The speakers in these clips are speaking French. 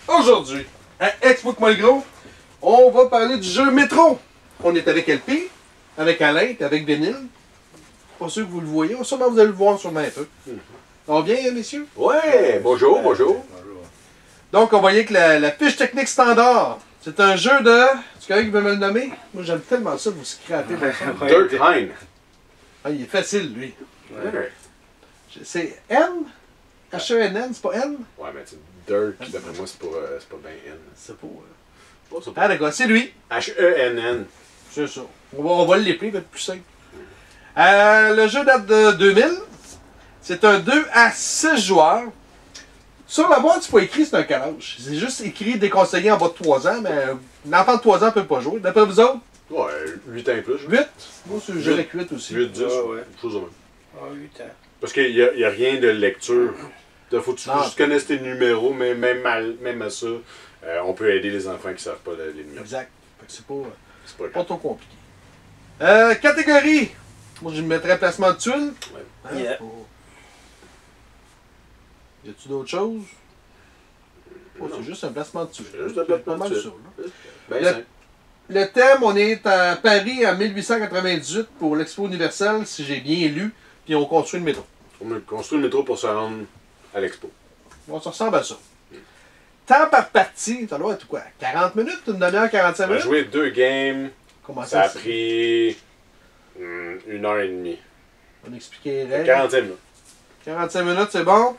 Aujourd'hui, à Explique-moi le gros, on va parler du jeu Métro. On est avec LP, avec Alain, avec Bénil. Pas sûr que vous le voyez, sûrement vous allez le voir sûrement un peu. Ça va bien, messieurs? Ouais, bonjour, bonjour. Donc, on va y aller avec la fiche technique standard. C'est un jeu de... Tu connais qui veut me le nommer? Moi, j'aime tellement ça, vous scrappez comme ça. Dirt Hein. Ah, il est facile, lui. Ouais. C'est N? H-E-N-N, c'est pas N? Ouais, mais tu Dirt, d'après moi, c'est pas bien N. C'est pas... Oh, c'est Ah, d'accord, c'est lui. H-E-N-N. C'est ça. On va l'épeler, il va être plus simple. Le jeu date de 2000. C'est un 2 à 6 joueurs. Sur la boîte, c'est pas écrit c'est un quel âge. C'est juste écrit déconseillé en bas de 3 ans, mais un enfant de 3 ans ne peut pas jouer. D'après vous autres? Ouais, 8 ans et plus. 8? Moi, je dirais 8 aussi. 8, 10, ouais. chose de même. Ah, 8 ans. Parce qu'il n'y a rien de lecture. Il faut que tu Non, juste connaisses tes numéros, mais même à ça, on peut aider les enfants qui ne savent pas les numéros. Exact. Fait que c'est pas C'est pas trop compliqué. Catégorie. Moi, je me mettrais placement de tuiles. Ouais. Hein, Yeah. Y a-tu d'autres choses? Oh, Non. c'est juste un placement de tuiles. C'est juste un C'est placement pas mal de ça, là. Ben Le- simple. Le thème, on est à Paris en 1898 pour l'Expo universelle, si j'ai bien lu, puis on construit le métro. On a construit le métro pour se rendre à l'expo. Bon, ça ressemble à ça. Temps par partie, ça doit être quoi? 40 minutes? Une demi-heure, 45 On a minutes? joué 2 games. Comment Ça a c'est? pris 1h30. On expliquait les règles. 45 minutes. 45 minutes, c'est bon?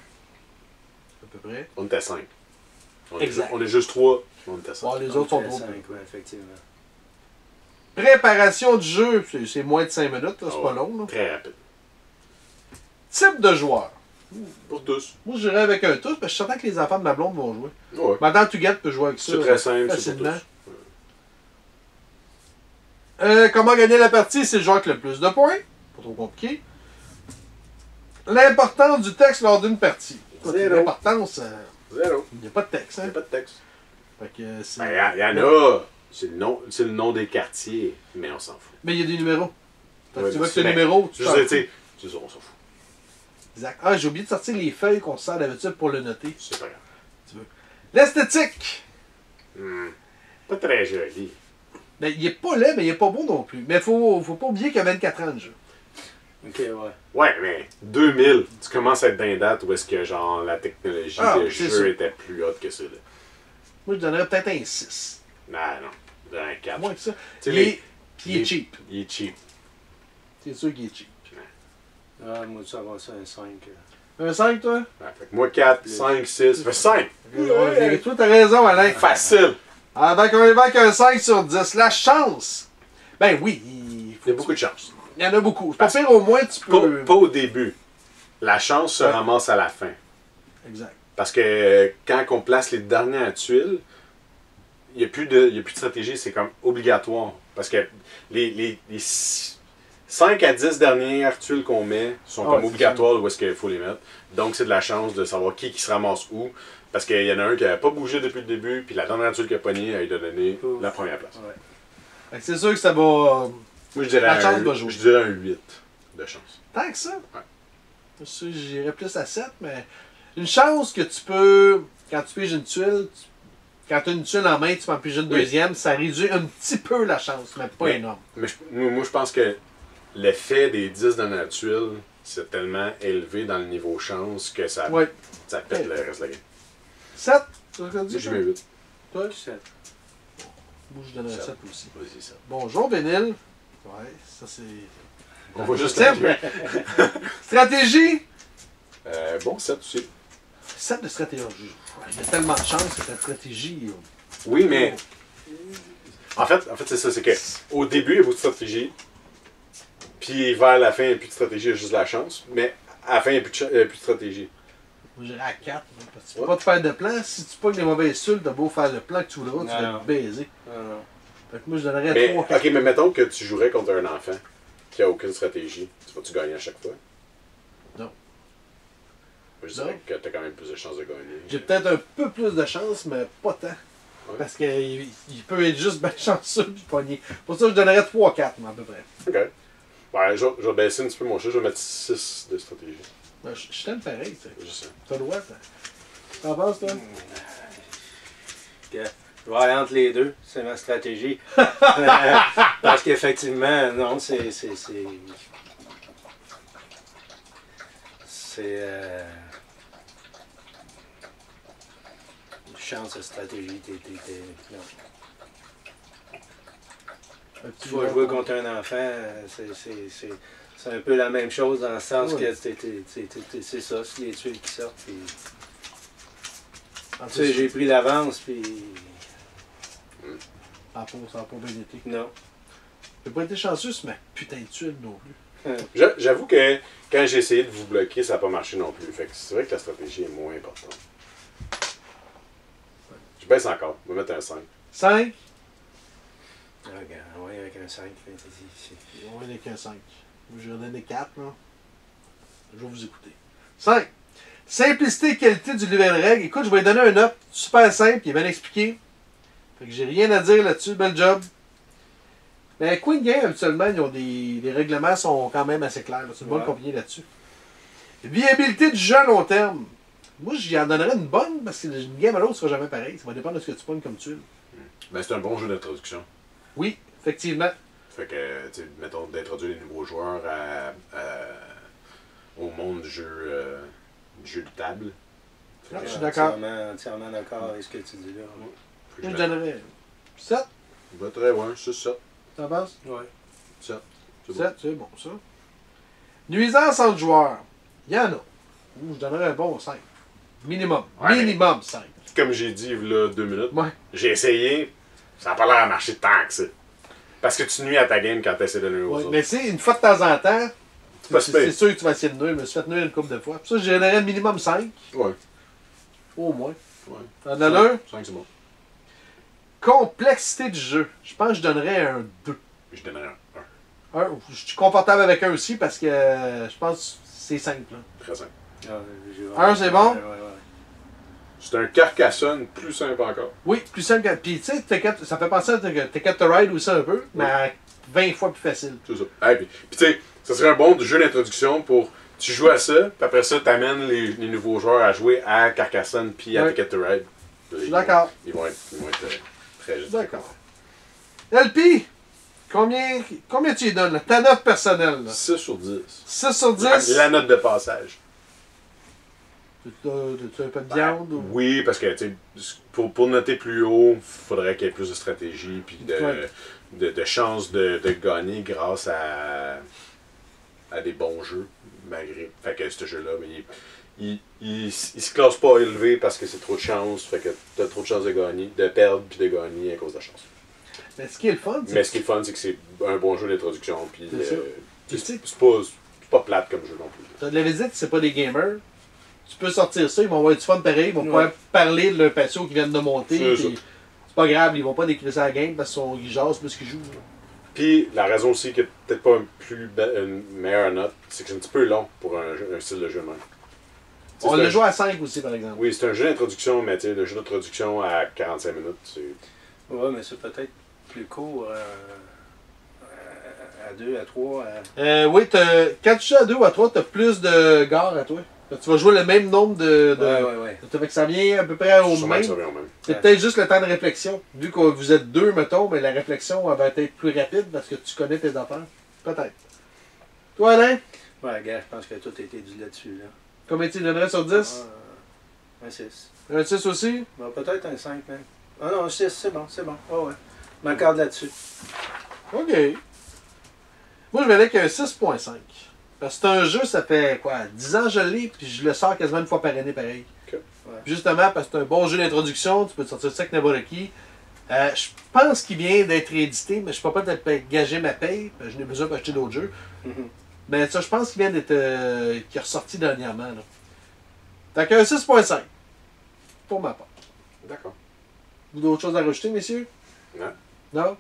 À peu près. On était 5. Exact. On est juste 3. On était 5. Bon, les autres sont Ok, trop. 5, ouais, effectivement. Préparation du jeu, c'est moins de 5 minutes, là, c'est Ah pas ouais. long. Là. Très rapide. Type de joueur. Pour tous. Moi, je dirais avec un tous, parce que je suis certain que les enfants de ma blonde vont jouer. Ouais. Madame Tuguette peut jouer avec ça. C'est très simple, c'est facilement. pour tous. Comment gagner la partie? C'est le joueur avec le plus de points. Pas trop compliqué. L'importance du texte lors d'une partie. Zéro. L'importance, 0. il n'y a pas de texte. Il n'y Hein? a pas de texte. Fait que, c'est... Ben, il y en a. C'est le nom des quartiers, mais on s'en fout. Mais il y a des numéros. Fait que Ouais, tu vois mais que le c'est- numéro, tu Je t'en sais, fous. tu sais, c'est ça, on s'en fout. Exact. Ah, j'ai oublié de sortir les feuilles qu'on se sert d'habitude pour le noter. C'est pas grave. L'esthétique. Pas très joli. Ben, il est pas laid, mais il est pas beau non plus. Mais faut pas oublier qu'il y a 24 ans de jeu. Ok, ouais. Ouais, mais 2000, tu commences à être dans une date où est-ce que genre la technologie de c'est jeu sûr. était plus haute que ça. Là. Moi, je donnerais peut-être un 6. Non, dans un 4. Moins que ça. Tu sais, Il est, puis il est cheap. Il est cheap. C'est sûr qu'il est cheap. Ah, moi, ça va, c'est un 5. Un 5, toi? Ouais, fait que moi, 4, 5, 6, fait 5. Ouais. Toi, t'as raison, Alain. Facile. Avant qu'on évoque un 5 sur 10, la chance. Ben oui, Il y a beaucoup de chance. il y en a beaucoup. C'est pas pire, au moins, tu peux... Pas au début. La chance se Ouais. ramasse à la fin. Exact. Parce que quand on place les dernières tuiles, il n'y a plus de stratégie, c'est comme obligatoire. Parce que les 5 à 10 dernières tuiles qu'on met sont Ah, comme c'est obligatoires où est-ce qu'il faut les mettre. Donc c'est de la chance de savoir qui se ramasse où. Parce qu'il y en a un qui n'a pas bougé depuis le début, puis la dernière tuile qu'il a pognée, il a donné Ouf. la première place. Ouais. Fait que c'est sûr que ça va... Moi je dirais, La chance va jouer. je dirais un 8 de chance. Tant que ça? Ouais. Je sais, j'irais plus à 7, mais... Une chance que tu peux... Quand tu piges une tuile, quand tu as une tuile en main, tu peux en piger une Oui. deuxième, ça réduit un petit peu la chance, mais pas Oui. énorme. Mais moi, je pense que l'effet des 10 dernières tuiles, c'est tellement élevé dans le niveau chance que ça Ouais. pète le reste de la game. 7? Tu as dit Moi, ça? je mets 8. Toi? 7. Moi, je donnerais 7 Sept. aussi. Vas-y, ça. Bonjour, Bénil. Ouais, ça c'est... On va juste Sept. la Stratégie? Bon, 7 aussi. 7 de stratégie. Il y a tellement de chance que ta stratégie... Oui, mais en fait c'est ça, c'est que au début, il y a beaucoup de stratégie. Puis vers la fin, il n'y a plus de stratégie, il y a juste de la chance. Mais à la fin, il n'y a plus de stratégie. Moi, j'irais à 4. Parce que tu peux pas te faire de plan. Si tu pognes les mauvaises tuiles, t'as beau faire le plan que tu voudras, tu vas Non. te baiser. Non, non. Fait que moi, je donnerais Mais, 3, 4. ok, mais mettons que tu jouerais contre un enfant qui n'a aucune stratégie. Tu vas-tu gagner à chaque fois? Non. Moi, je dirais que tu as quand même plus de chances de gagner. J'ai peut-être un peu plus de chance, mais pas tant. Ouais. Parce qu'il peut être juste bien chanceux de pogner. Pour ça, je donnerais 3, 4, à peu près. Ok. Ouais, je vais baisser un petit peu mon chat, je vais mettre 6 de stratégie. Ben, je t'aime pareil, tu sais. Je sais. T'as le droit, t'en penses, toi? que je vais aller entre les deux, c'est ma stratégie. Parce qu'effectivement, non, c'est. Chance de stratégie, non. Tu vas jouer contre un enfant, c'est un peu la même chose dans le sens que c'est ça, c'est les tuiles qui sortent. Puis, tu sais, j'ai pris l'avance, puis. Ça n'a pas bien été. Non. J'ai pas été chanceux sur ma putain de tuile non plus. J'avoue que quand j'ai essayé de vous bloquer, ça n'a pas marché non plus. Fait que c'est vrai que la stratégie est moins importante. Je baisse encore. On va mettre un 5. 5. Regarde, ouais, avec un 5. On va aller avec un 5. Je vais donner 4, là. Je vais vous écouter. 5. Simplicité et qualité du livret de règles. Écoute, je vais lui donner un note super simple, il est bien expliqué. Fait que j'ai rien à dire là-dessus, bel job. Mais Queen Game, habituellement, ils ont les règlements sont quand même assez clairs. C'est une bonne compagnie là-dessus. Viabilité du jeu à long terme. Moi, j'y en donnerais une bonne, parce que une game à l'autre ne sera jamais pareil. Ça va dépendre de ce que tu pognes comme tuile. Ben, c'est un bon jeu d'introduction. Oui, effectivement. Fait que, tu sais, mettons, d'introduire les nouveaux joueurs au monde du jeu de table. Ah, je suis d'accord. Entièrement d'accord avec ce que tu dis là. Moi, je donnerais 7. Va très loin, c'est ça. T'en penses? Ouais. 7. 7, c'est bon, ça. Nuisance entre joueurs. Il y en a. Je donnerais un bon 5. Minimum. Ouais, Minimum 5. Comme j'ai dit il y a 2 minutes, Ouais. j'ai essayé, ça n'a pas l'air à marcher tant que ça. Parce que tu nuis à ta game quand tu essaies de nuire aux Ouais, autres. mais c'est une fois de temps en temps, pas c'est super. sûr que tu vas essayer de nuire. Je me suis fait nuire une couple de fois. Pour ça, je donnerais minimum 5. Ouais. Au moins. Ouais. T'en as un? 5, c'est bon. Complexité du jeu. Je pense que je donnerais un 2. Je donnerais un. Je suis confortable avec un aussi parce que je pense que c'est simple. Là. Très simple. Un, c'est bon? Ouais. C'est un Carcassonne plus simple encore. Oui, plus simple que. Puis tu sais, ça fait penser à Ticket to Ride aussi un peu, mais à 20 fois plus facile. C'est ça. Hey, puis tu sais, ça serait un bon jeu d'introduction pour. Tu joues à ça, puis après ça, tu amènes les nouveaux joueurs à jouer à Carcassonne puis à Ouais. Ticket to Ride. Je suis d'accord. Ils vont être très justes. D'accord. LP, combien tu lui donnes? Là? Ta note personnelle. Là? 6 sur 10. 6 sur 10? La note de passage. Tu as un peu de viande? Ou... Oui, parce que tu sais, pour noter plus haut, il faudrait qu'il y ait plus de stratégie puis Ouais. de chances de gagner grâce à des bons jeux. Malgré. Fait que ce jeu-là, mais il se classe pas élevé parce que c'est trop de chance. Fait que t'as trop de chances de gagner, de perdre puis de gagner à cause de la chance. Mais ce qui est le fun, c'est Mais ce qui est fun, c'est que c'est un bon jeu d'introduction. Puis C'est ça. c'est pas plate comme jeu non plus. tu as de la visite, c'est pas des gamers. Tu peux sortir ça, ils vont avoir du fun pareil, ils vont pouvoir parler de leur patio qui viennent de monter. C'est pas grave, ils vont pas décrire ça à la game parce qu'ils jasent plus qu'ils jouent. Là. Puis la raison aussi que peut-être pas une meilleure note, c'est que c'est un petit peu long pour un style de jeu de même. T'sais, On c'est le un joue à 5 aussi, par exemple. Oui, c'est un jeu d'introduction, mais tu sais, le jeu d'introduction à 45 minutes, c'est. Ouais, mais c'est peut-être plus court à 2, à 3. Oui, quand tu joues à 2 ou à 3, tu as plus de gares à toi. Tu vas jouer le même nombre de. Ouais. Fait que ça vient à peu près au Sûrement que même. ça revient au même. C'est peut-être juste le temps de réflexion. Vu que vous êtes 2, mettons, mais la réflexion elle va être plus rapide parce que tu connais tes affaires. Peut-être. Toi, Alain, Ouais, gars, je pense que tout a été dit là-dessus. Là. combien tu donnerais sur 10? Un 6. Un 6 aussi? Bon, peut-être un 5 même. Ah non, un 6, c'est bon, c'est bon. Ouais. Je m'accorde là-dessus. OK. Moi, je vais aller avec un 6.5. Parce que c'est un jeu, ça fait quoi? 10 ans que je l'ai, puis je le sors quasiment une fois par année pareil. Okay. Ouais. Justement, parce que c'est un bon jeu d'introduction, tu peux te sortir ça avec n'importe qui. Je pense qu'il vient d'être réédité, mais je ne peux pas peut-être gager ma paye, parce que je n'ai besoin d'acheter d'autres jeux. Mais ça, je pense qu'il vient d'être qui est ressorti dernièrement. Là. Fait qu'un 6.5. Pour ma part. D'accord. Vous avez d'autres choses à rajouter, messieurs? Non. Non?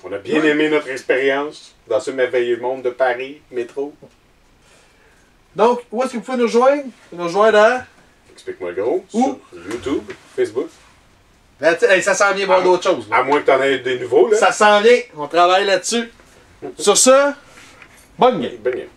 On a bien aimé notre expérience dans ce merveilleux monde de Paris, métro. Donc, où est-ce que vous pouvez nous rejoindre? Vous pouvez nous rejoindre à... Explique-moi gros. Où? Sur YouTube, Facebook. Ben, hey, ça s'en vient voir d'autres choses. Là. À moins que tu en aies des nouveaux, là. Ça s'en vient. On travaille là-dessus. Sur ce, bonne game. Bonne game.